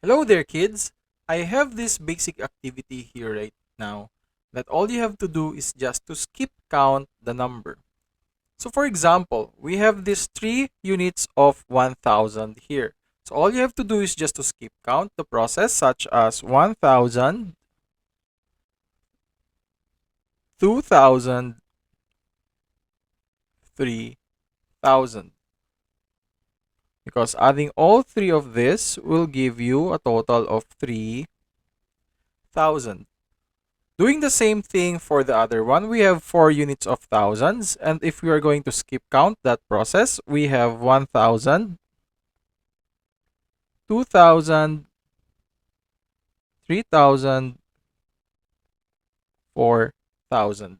Hello there, kids. I have this basic activity here right now that all you have to do is just to skip count the number. So for example, we have these 3 units of 1000 here. So all you have to do is just to skip count the process such as 1000, 2000, 3000. Because adding all three of this will give you a total of 3000. Doing the same thing for the other one, we have 4 units of thousands. And if we are going to skip count that process, we have 1000, 2000, 3000, 4000.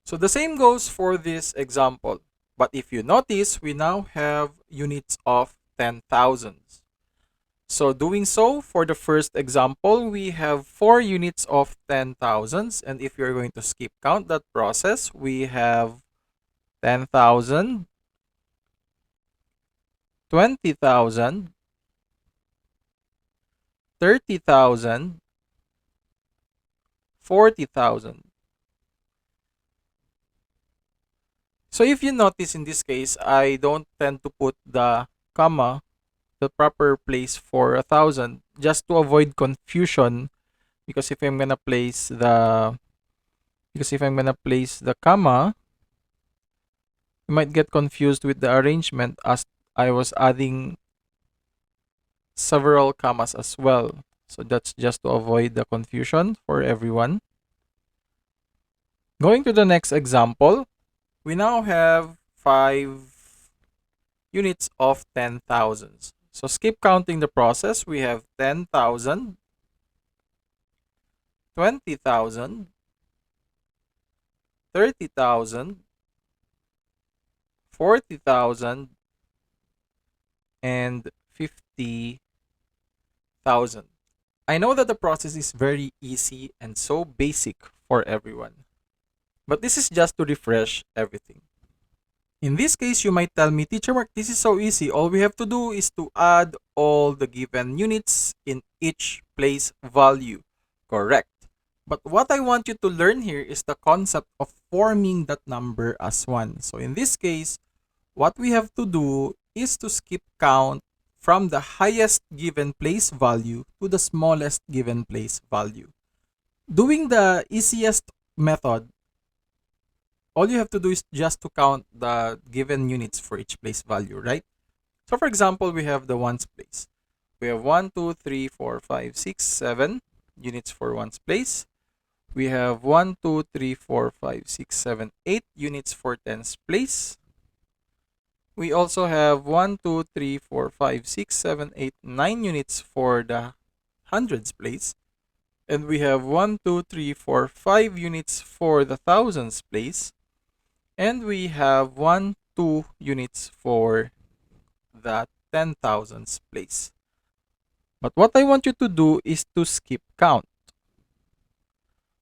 So the same goes for this example. But if you notice, we now have units of 10,000s. So doing so, for the first example, we have 4 units of 10,000s. And if you're going to skip count that process, we have 10,000, 20,000, 30,000, 40,000. So if you notice in this case, I don't tend to put the comma, the proper place for 1,000, just to avoid confusion. Because if I'm gonna place the comma, you might get confused with the arrangement as I was adding several commas as well. So that's just to avoid the confusion for everyone. Going to the next example, we now have 5 units of 10,000s. So skip counting the process. We have 10,000, 20,000, 30,000, 40,000, and 50,000. I know that the process is very easy and so basic for everyone. But this is just to refresh everything. In this case, you might tell me, Teacher Mark, this is so easy. All we have to do is to add all the given units in each place value. Correct. But what I want you to learn here is the concept of forming that number as 1. So in this case, what we have to do is to skip count from the highest given place value to the smallest given place value. Doing the easiest method, all you have to do is just to count the given units for each place value, right? So for example, we have the ones place. We have 1, 2, 3, 4, 5, 6, 7 units for ones place. We have 1, 2, 3, 4, 5, 6, 7, 8 units for tens place. We also have 1, 2, 3, 4, 5, 6, 7, 8, 9 units for the hundreds place. And we have 1, 2, 3, 4, 5 units for the thousands place. And we have 1, 2 units for the 10,000s place. But what I want you to do is to skip count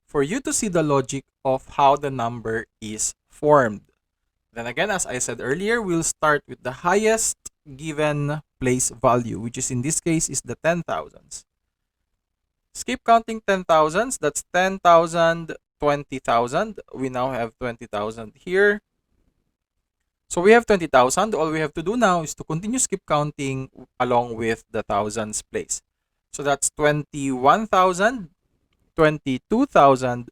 for you to see the logic of how the number is formed. Then again, as I said earlier, we'll start with the highest given place value, which is in this case is the 10,000s. Skip counting 10,000s, that's 10,000, 20,000. We now have 20,000 here. So we have 20,000. All we have to do now is to continue skip counting along with the thousands place. So that's 21,000, 22,000,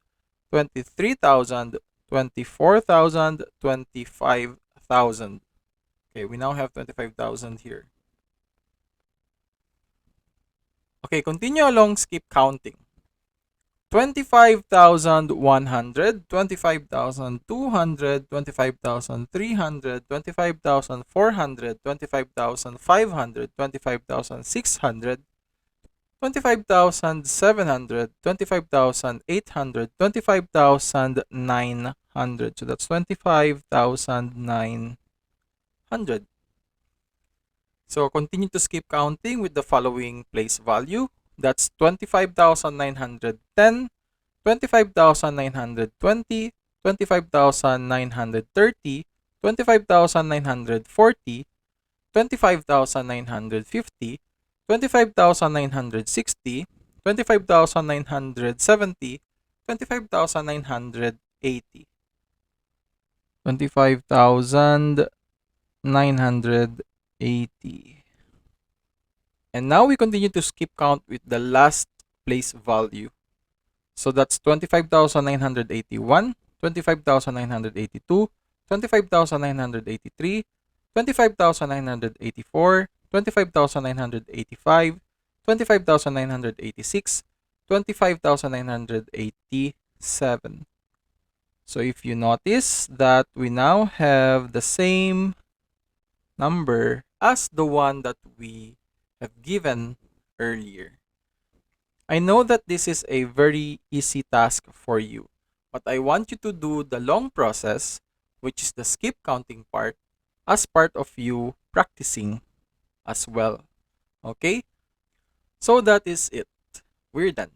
23,000, 24,000, 25,000. Okay, we now have 25,000 here. Okay, continue along skip counting. 25,100, 25,200, 25,300, 25,400, 25,500, 25,600, 25,700, 25,800, 25,900. So that's 25,900. So continue to skip counting with the following place value. That's 25,910, 25,920, 25,930, 25,940, 25,950, 25,960, 25,970, 25,980, 25,980. And now we continue to skip count with the last place value. So that's 25,981, 25,982, 25,983, 25,984, 25,985, 25,986, 25,987. So if you notice that we now have the same number as the one that we have given earlier. I know that this is a very easy task for you, but I want you to do the long process, which is the skip counting part, as part of you practicing as well. Okay? So that is it. We're done.